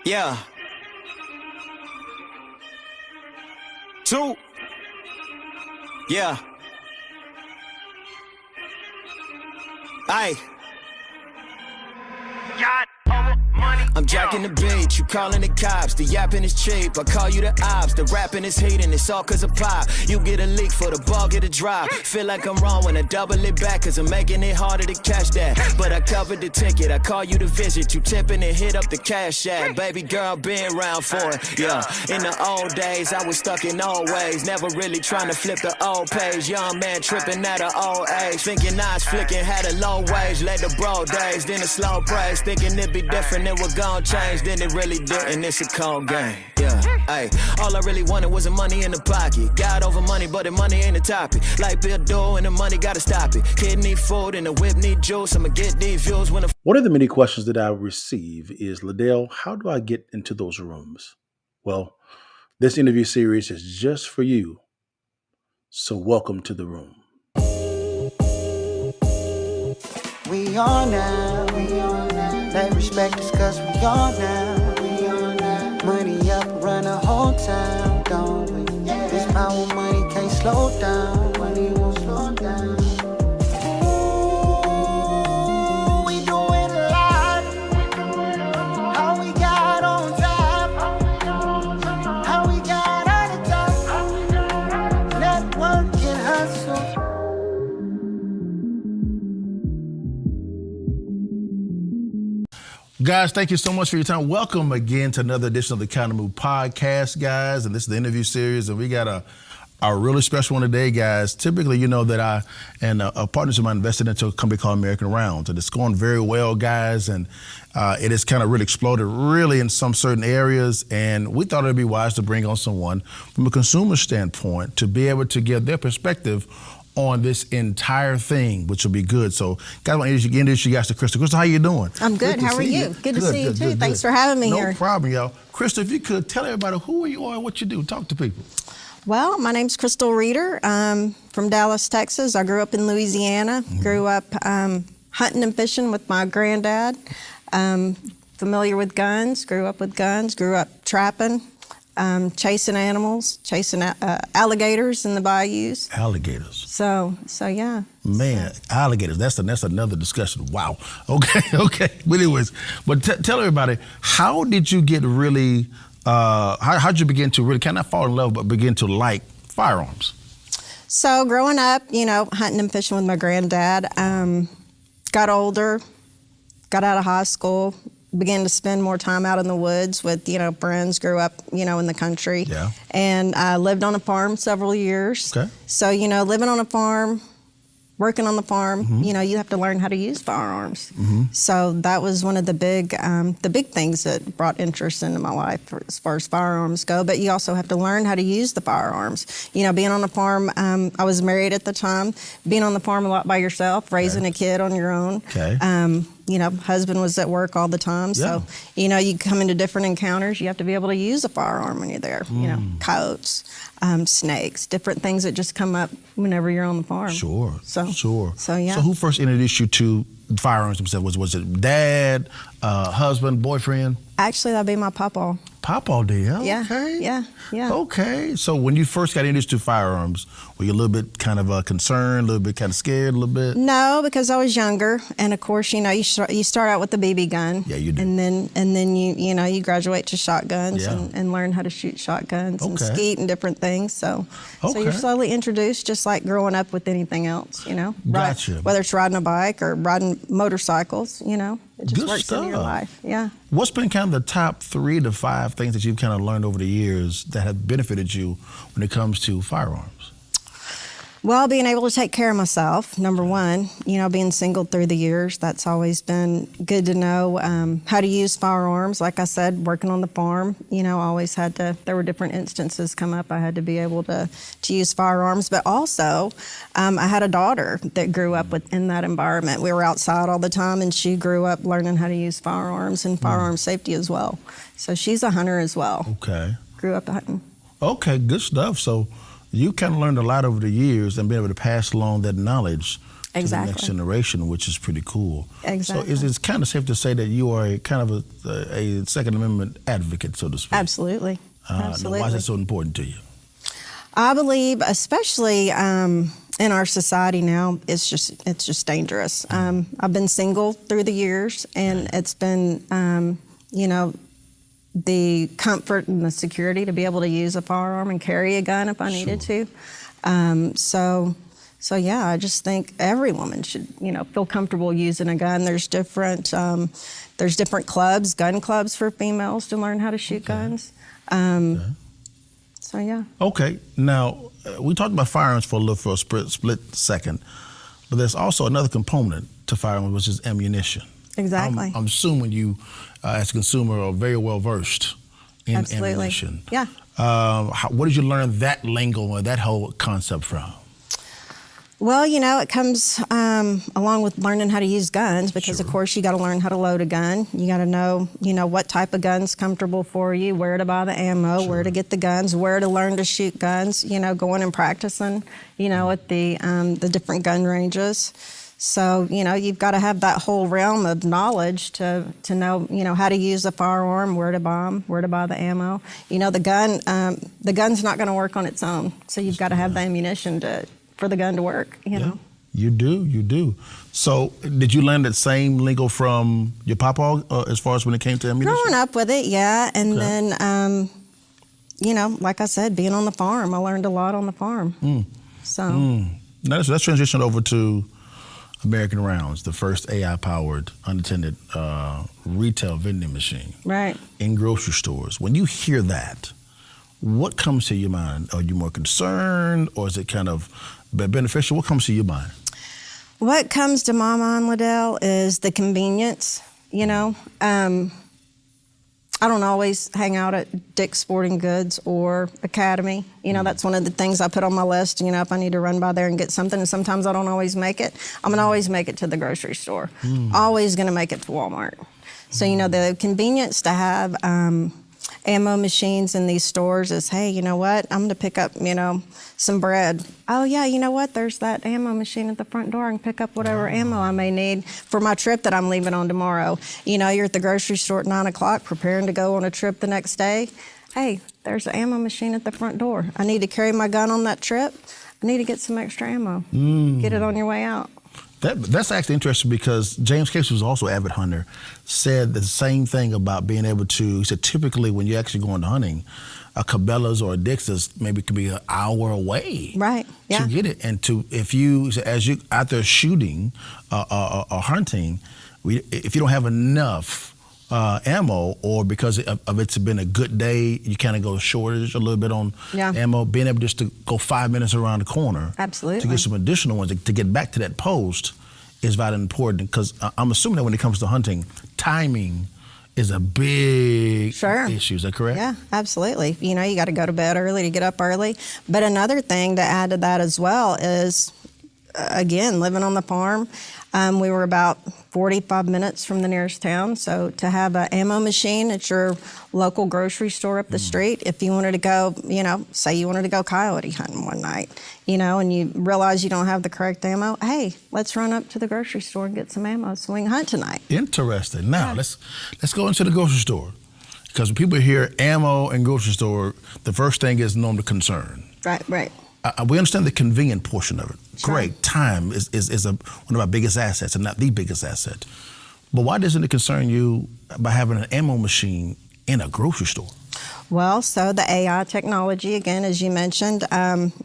Yeah. 2. Yeah. Aye. I'm jacking the beat, you calling the cops. The yapping is cheap, I call you the ops. The rapping is heating, it's all cause of pop. You get a leak for the ball, get a drop. Feel like I'm wrong when I double it back, cause I'm making it harder to catch that. But I covered the ticket, I call you to visit. You tipping and hit up the cash app. Baby girl, been around for it, yeah. In the old days, I was stuck in old ways. Never really trying to flip the old page. Young man tripping at an old age. Thinking I was flicking, had a low wage. Led the bro days, then a slow praise. Thinking it'd be different, it would gon' change, then it really didn't. It's a cold game, yeah. Ay, all I really wanted was the money in the pocket. Got over money, but the money ain't the topic. Like Bill Doe and the money gotta stop it. Kid need food and the whip need juice. I'ma get these views when the... One of the many questions that I receive is, LaDale, how do I get into those rooms? Well, this interview series is just for you. So welcome to the room. We on now, They respect us cause we on now, Money up, run the whole town, don't we? This power money can't slow down, money won't slow down. Ooh, we do it live. How we got on top, how we got on the top. Network and hustle. Guys, thank you so much for your time. Welcome again to another edition of the Kind of Move podcast, guys. And this is the interview series, and we got a really special one today, guys. Typically, you know that I and a partners of mine invested into a company called American Rounds, and it's going very well, guys. And it has kind of really exploded, really, in some certain areas. And we thought it'd be wise to bring on someone from a consumer standpoint to be able to give their perspective on this entire thing, which will be good. So, guys, I want to introduce you guys to Crystal. Crystal, how you doing? I'm good. How are you? Good to see you, too. Thanks for having me here. No problem, y'all. Crystal, if you could tell everybody who you are and what you do. Talk to people. Well, my name's Crystal Reider. I'm from Dallas, Texas. I grew up in Louisiana. Grew up hunting and fishing with my granddad. Familiar with guns. Grew up with guns. Grew up trapping. Chasing animals, chasing alligators in the bayous. Alligators. So yeah. Man, alligators. That's another discussion. Wow. Okay. But anyways, tell everybody, how did you get really? How'd you begin to really kind of fall in love, but begin to like firearms? So growing up, hunting and fishing with my granddad. Got older, got out of high school. Began to spend more time out in the woods with, friends, grew up, in the country. Yeah. And I lived on a farm several years. Okay. So, living on a farm, working on the farm, you have to learn how to use firearms. So that was one of the big things that brought interest into my life as far as firearms go. But you also have to learn how to use the firearms. Being on the farm, I was married at the time. Being on the farm a lot by yourself, raising a kid on your own. Okay. Husband was at work all the time. Yeah. So, you come into different encounters, you have to be able to use a firearm when you're there. Coyotes, snakes, different things that just come up whenever you're on the farm. Sure. So yeah. So who first introduced you to firearms themselves? Was it dad, husband, boyfriend? Actually, that'd be my papa. Papa did, Yeah. Okay. Yeah. Okay. So when you first got introduced to firearms, were you a little bit kind of concerned, a little bit kind of scared, a little bit? No, because I was younger, and of course, you start out with the BB gun. Yeah, you do. And then you graduate to shotguns Yeah. and learn how to shoot shotguns and Okay. skeet and different things. So you're Okay. slowly introduced, just like growing up with anything else. Gotcha. Whether it's riding a bike or riding motorcycles, it just Good works into your stuff. life. Yeah. What's been kind of the top 3 to 5 things that you've kind of learned over the years that have benefited you when it comes to firearms? Well, being able to take care of myself, number one, being single through the years, that's always been good to know how to use firearms. Like I said, working on the farm, always there were different instances come up. I had to be able to use firearms, but also I had a daughter that grew up in that environment. We were outside all the time, and she grew up learning how to use firearms and firearm safety as well. So she's a hunter as well. Okay. Grew up hunting. Okay, good stuff. So you kind of learned a lot over the years and been able to pass along that knowledge to the Exactly. next generation, which is pretty cool. Exactly. So it's kind of safe to say that you are kind of a Second Amendment advocate, so to speak. Absolutely. Now, Absolutely. why is that so important to you? I believe, especially in our society now, it's just dangerous. I've been single through the years, and it's been, the comfort and the security to be able to use a firearm and carry a gun if I needed to. So yeah, I just think every woman should, feel comfortable using a gun. There's different clubs, gun clubs for females to learn how to shoot guns. So yeah. Okay, now we talked about firearms for a split second, but there's also another component to firearms, which is ammunition. Exactly. I'm assuming you, as a consumer, are very well versed in Absolutely. ammunition. Yeah. Where did you learn that lingo or that whole concept from? Well, it comes along with learning how to use guns because, of course, you got to learn how to load a gun. You got to know, what type of gun's comfortable for you, where to buy the ammo, where to get the guns, where to learn to shoot guns, going and practicing, at the different gun ranges. So, you've got to have that whole realm of knowledge to know, how to use a firearm, where to buy them, where to buy the ammo. The gun's not going to work on its own. So you've got to have the ammunition for the gun to work, know. You do. So did you learn that same lingo from your papa as far as when it came to ammunition? Growing up with it, yeah. And then, like I said, being on the farm, I learned a lot on the farm. So. Now let's transition over to American Rounds, the first AI-powered unattended retail vending machine. Right. In grocery stores. When you hear that, what comes to your mind? Are you more concerned, or is it kind of beneficial? What comes to your mind? What comes to my mind, LaDale, is the convenience. I don't always hang out at Dick's Sporting Goods or Academy. That's one of the things I put on my list. If I need to run by there and get something, and sometimes I don't always make it, I'm going to always make it to the grocery store. Always going to make it to Walmart. So, the convenience to have ammo machines in these stores is, hey, you know what? I'm going to pick up, some bread. Oh, yeah, you know what? There's that ammo machine at the front door. I can pick up whatever ammo I may need for my trip that I'm leaving on tomorrow. You're at the grocery store at 9 o'clock preparing to go on a trip the next day. Hey, there's an ammo machine at the front door. I need to carry my gun on that trip. I need to get some extra ammo. Get it on your way out. That's actually interesting because James Case, who's also an avid hunter, said the same thing about being able to, he said typically when you're actually going hunting, a Cabela's or a Dick's maybe could be an hour away. Right, yeah. To get it. And as you out there shooting or hunting, if you don't have enough ammo, or because of it's been a good day, you kind of go shortage a little bit on ammo, being able just to go 5 minutes around the corner. Absolutely. To get some additional ones to get back to that post is vitally important, because I'm assuming that when it comes to hunting, timing is a big issue. Is that correct? Yeah, absolutely. You got to go to bed early to get up early. But another thing to add to that as well is, again, living on the farm. We were about 45 minutes from the nearest town, so to have an ammo machine at your local grocery store up the street, if you wanted to go, say you wanted to go coyote hunting one night, and you realize you don't have the correct ammo, hey, let's run up to the grocery store and get some ammo so we can hunt tonight. Interesting. Now, let's go into the grocery store, because when people hear ammo and grocery store, the first thing is normally concern. Right. We understand the convenient portion of it. Sure. Great. Time is one of our biggest assets, and not the biggest asset. But why doesn't it concern you by having an ammo machine in a grocery store? Well, so the AI technology, again, as you mentioned,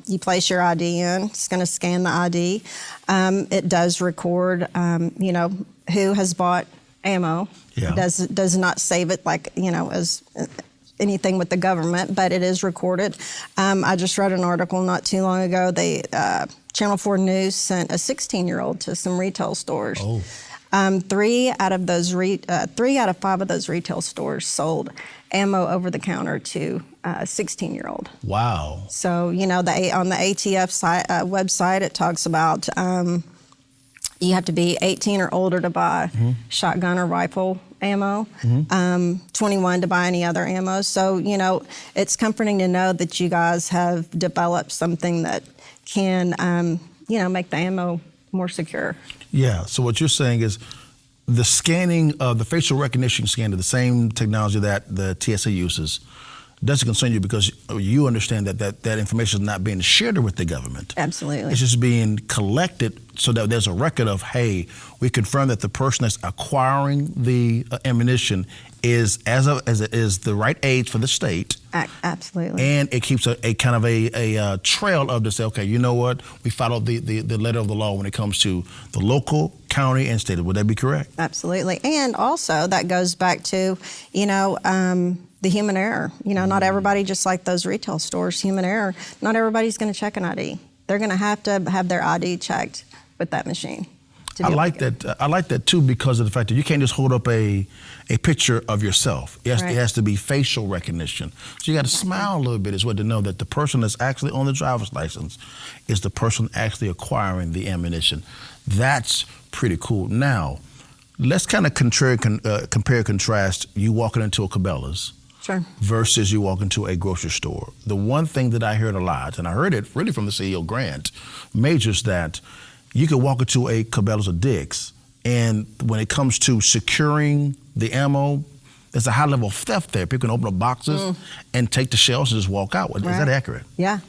you place your ID in, it's going to scan the ID. It does record, who has bought ammo. Yeah. It does not save it like, as anything with the government, but it is recorded. I just read an article not too long ago. Channel 4 News sent a 16-year-old to some retail stores. Oh. 3 out of 5 of those retail stores sold ammo over the counter to a 16-year-old. Wow. So, on the ATF website, it talks about you have to be 18 or older to buy shotgun or rifle ammo, 21 to buy any other ammo. So, it's comforting to know that you guys have developed something that can, make the ammo more secure. Yeah. So what you're saying is the scanning of the facial recognition scanner, the same technology that the TSA uses, doesn't concern you because you understand that information is not being shared with the government. Absolutely. It's just being collected so that there's a record of, hey, we confirm that the person that's acquiring the ammunition is the right age for the state. Absolutely. And it keeps a kind of a trail of to say, okay, you know what? We followed the letter of the law when it comes to the local, county, and state. Would that be correct? Absolutely. And also that goes back to, the human error. Not everybody, just like those retail stores, human error. Not everybody's going to check an ID. They're going to have their ID checked with that machine. I like that. I like that too because of the fact that you can't just hold up a picture of yourself. It has to be facial recognition. So you got to smile a little bit as well to know that the person that's actually on the driver's license is the person actually acquiring the ammunition. That's pretty cool. Now, let's kind of compare and contrast you walking into a Cabela's. Sure. Versus you walk into a grocery store. The one thing that I heard a lot, and I heard it really from the CEO Grant Majors, that you could walk into a Cabela's or Dick's, and when it comes to securing the ammo, there's a high level of theft there. People can open up boxes and take the shells and just walk out. Is that accurate? Yeah,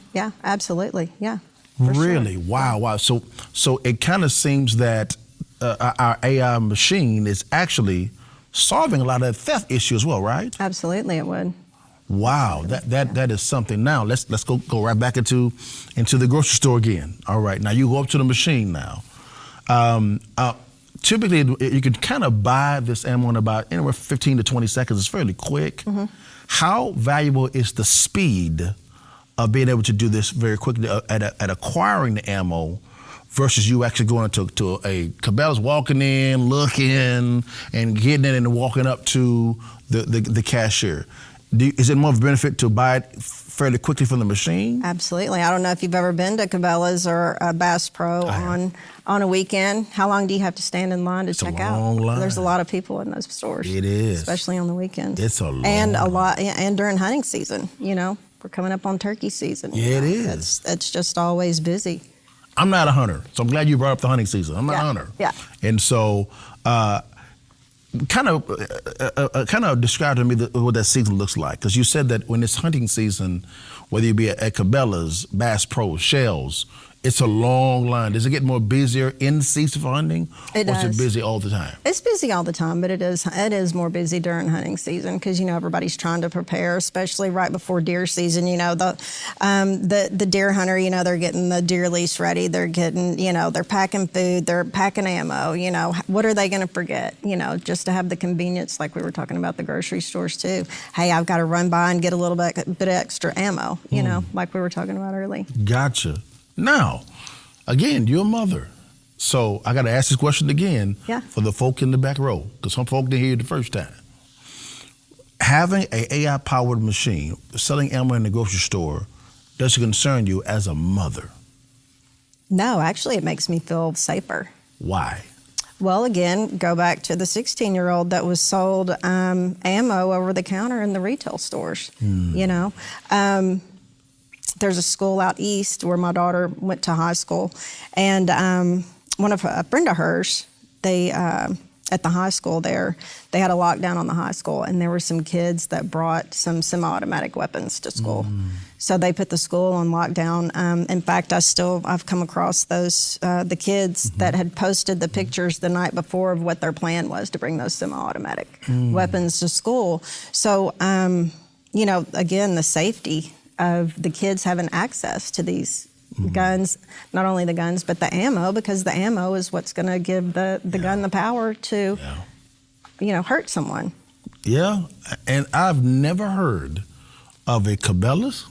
absolutely, yeah. Really? Sure. Wow. So it kind of seems that our AI machine is actually solving a lot of that theft issue as well, right? Absolutely, it would. Wow, that is something. Now let's go right back into the grocery store again. All right, now you go up to the machine now. Typically, you can kind of buy this ammo in about anywhere 15 to 20 seconds. It's fairly quick. Mm-hmm. How valuable is the speed of being able to do this very quickly at acquiring the ammo versus you actually going to a Cabela's, walking in, looking, and getting it and walking up to the cashier? Is it more of a benefit to buy it fairly quickly from the machine? Absolutely. I don't know if you've ever been to Cabela's or Bass Pro on a weekend. How long do you have to stand in line to check out? It's a long line. There's a lot of people in those stores. It is. Especially on the weekends. It's a long and during hunting season, we're coming up on turkey season. Yeah, it is. It's just always busy. I'm not a hunter, so I'm glad you brought up the hunting season. I'm not a hunter. Yeah. And so, kind of describe to me what that season looks like, because you said that when it's hunting season, whether you be at Cabela's, Bass Pro, Shells, it's a long line. Does it get more busier in season for hunting? It or does. is it busy all the time? It's busy all the time, but it is more busy during hunting season because everybody's trying to prepare, especially right before deer season. The deer hunter, they're getting the deer lease ready. They're getting, they're packing food, they're packing ammo. What are they going to forget? Just to have the convenience, like we were talking about the grocery stores too. Hey, I've got to run by and get a little bit of extra ammo. Like we were talking about earlier. Gotcha. Now, again, you're a mother. So I got to ask this question again for the folk in the back row, because some folk didn't hear you the first time. Having an AI-powered machine selling ammo in the grocery store, does it concern you as a mother? No, actually, it makes me feel safer. Why? Well, again, go back to the 16-year-old that was sold ammo over the counter in the retail stores, There's a school out east where my daughter went to high school, and a friend of hers, at the high school there, they had a lockdown on the high school, and there were some kids that brought some semi-automatic weapons to school. So they put the school on lockdown. In fact, I've come across the kids that had posted the pictures the night before of what their plan was to bring those semi-automatic weapons to school. So, again, the safety of the kids having access to these guns, not only the guns, but the ammo, because the ammo is what's going to give the gun the power to, hurt someone. Yeah, and I've never heard of a Cabela's,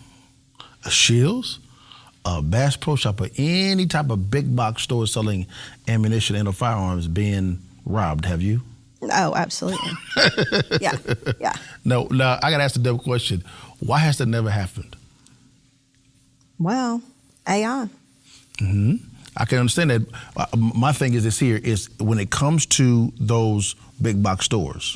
a Shields, a Bass Pro Shop, or any type of big box store selling ammunition and or firearms being robbed. Have you? Oh, absolutely. Yeah. No, I got to ask the double question. Why has that never happened? Well, AI. Mm-hmm. I can understand that. My thing is this here is when it comes to those big box stores,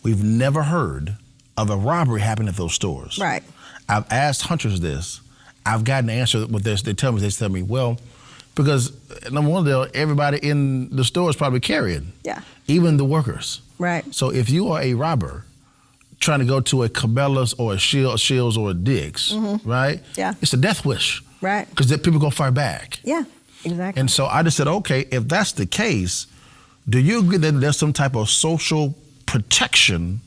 we've never heard of a robbery happening at those stores. Right. I've asked hunters this. I've gotten an answer with this. They tell me, well, Because number one, everybody in the store is probably carrying. Yeah. Even the workers. Right. So if you are a robber trying to go to a Cabela's or a Shields or a Dick's, right? Yeah. It's a death wish. Right. Because people go fire back. Yeah, exactly. And so I just said, okay, if that's the case, do you agree that there's some type of social protection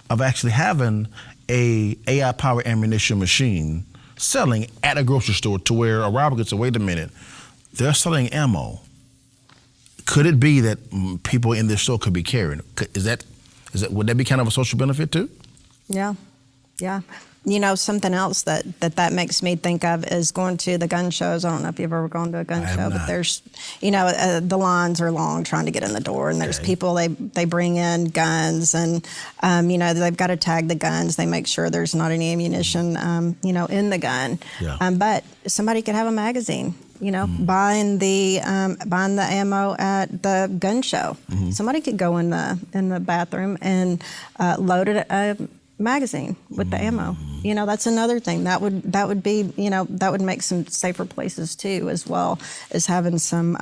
of actually having a AI-powered ammunition machine selling at a grocery store to where a robber gets, wait a minute, they're selling ammo. Could it be that people in this store could be carrying? Would that be kind of a social benefit too? Yeah. Something else that makes me think of is going to the gun shows. I don't know if you've ever gone to a gun show, but there's, the lines are long trying to get in the door, and there's people, they bring in guns, and, they've got to tag the guns. They make sure there's not any ammunition, in the gun. Yeah. But somebody could have a magazine. Buying the ammo at the gun show. Somebody could go in the bathroom and load a magazine with the ammo. That's another thing. That would be that would make some safer places too, as well as having some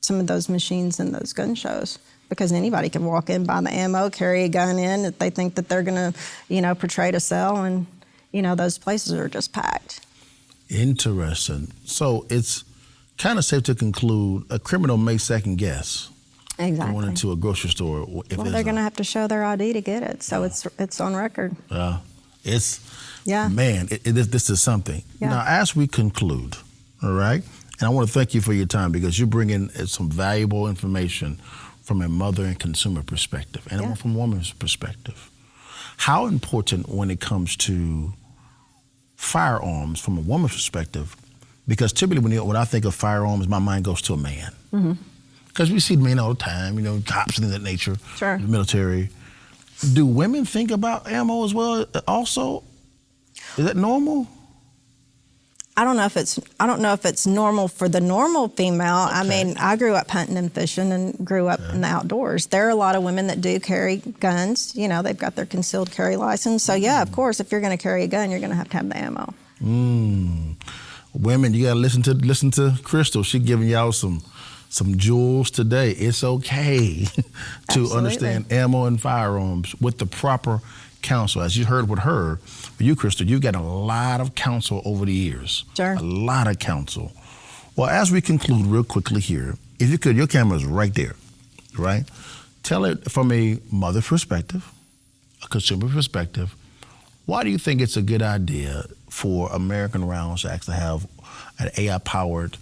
of those machines in those gun shows. Because anybody can walk in, buy the ammo, carry a gun in if they think that they're gonna portray to sell, and those places are just packed. Interesting. So it's kind of safe to conclude a criminal may second guess Exactly. going into a grocery store. Well, they're going to have to show their ID to get it, so it's on record. This is something. Yeah. Now, as we conclude, all right, and I want to thank you for your time because you bring in some valuable information from a mother and consumer perspective and from a woman's perspective. How important when it comes to firearms from a woman's perspective, because typically when I think of firearms, my mind goes to a man. Because we see men all the time, cops and things of that nature, Sure. the military. Do women think about ammo as well also? Is that normal? I don't know if it's normal for the normal female. Okay. I mean, I grew up hunting and fishing and grew up in the outdoors. There are a lot of women that do carry guns. They've got their concealed carry license. So yeah, of course, if you're going to carry a gun, you're going to have the ammo. Women, you got to listen to Crystal. She's giving y'all some jewels today. It's okay to Absolutely. understand ammo and firearms with the proper counsel. As you heard with her, for you, Crystal, you got a lot of counsel over the years. Sure. A lot of counsel. Well, as we conclude real quickly here, if you could, your camera's right there, right? Tell it from a mother perspective, a consumer perspective, why do you think it's a good idea for American Rounds to actually have an AI-powered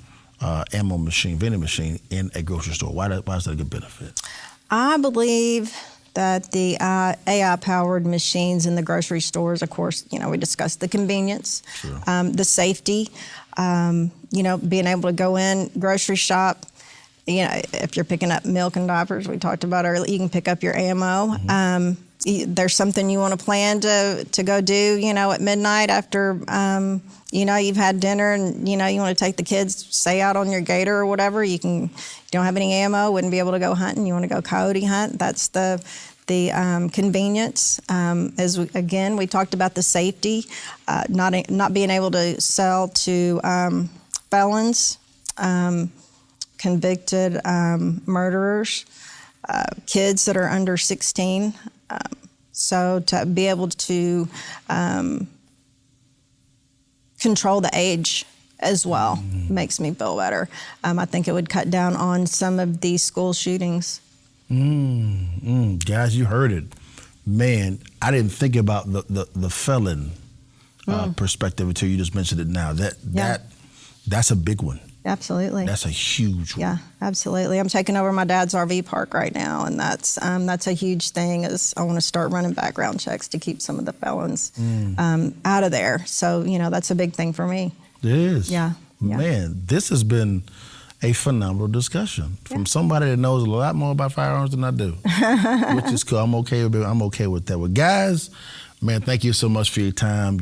ammo machine, vending machine in a grocery store? Why is that a good benefit? I believe that the AI-powered machines in the grocery stores, of course, we discussed the convenience, Sure. The safety, being able to go in, grocery shop. If you're picking up milk and diapers, we talked about earlier, you can pick up your ammo. There's something you want to plan to go do, at midnight after, you've had dinner and, you want to take the kids, say, out on your gator or whatever. You don't have any ammo, wouldn't be able to go hunting. You want to go coyote hunt. That's the convenience. Again, we talked about the safety, not being able to sell to felons, convicted murderers, kids that are under 16. So to be able to control the age as well makes me feel better. I think it would cut down on some of these school shootings. Guys, you heard it. Man, I didn't think about the felon perspective until you just mentioned it now. That's a big one. Absolutely. That's a huge one. Yeah, absolutely. I'm taking over my dad's RV park right now, and that's a huge thing. Is I want to start running background checks to keep some of the felons out of there. So that's a big thing for me. It is. Yeah. Man, this has been a phenomenal discussion from somebody that knows a lot more about firearms than I do, which is cool. I'm okay with that. Well, guys, man, thank you so much for your time.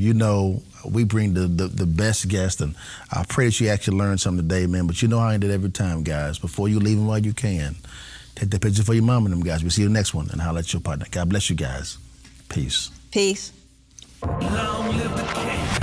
We bring the best guests, and I pray that you actually learned something today, man. But you know how I end it every time, guys. Before you leave them while you can, take that picture for your mom and them, guys. We'll see you in the next one, and holla at your partner. God bless you guys. Peace. Peace. Long live the king.